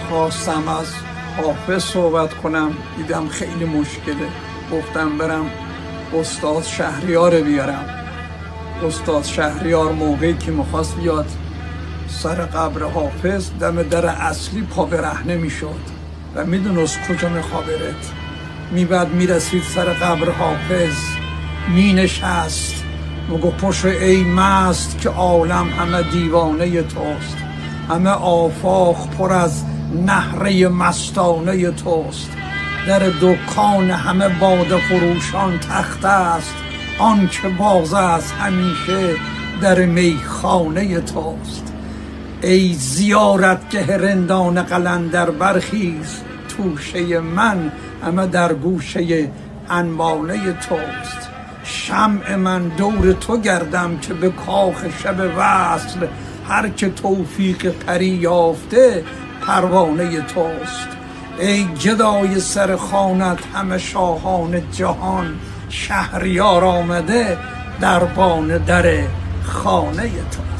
خواستم از حافظ صحبت کنم، دیدم خیلی مشکله، گفتم برم استاد شهریار بیارم. استاد شهریار موقعی که میخواست بیاد سر قبر حافظ دم در اصلی پا برهنه میشد و میدونست کجا میخوابرد. بعد میرسید سر قبر حافظ، مینشست، میگو پشو ای مست که عالم همه دیوانه توست، همه آفاق پر از نهره مستانه توست، در دکان همه باده فروشان تخته است، آن که باز است همیشه در میخانه توست. ای زیارتگه رندان قلندر برخیز، توشه من همه در گوشه انبانه توست. شمع من دور تو گردم که به کاخ شب وصل، هر که توفیق پری یافته پروانه توست. ای گدای سر خوانت همه شاهان جهان، شهریار آمده دربان در خانه توست.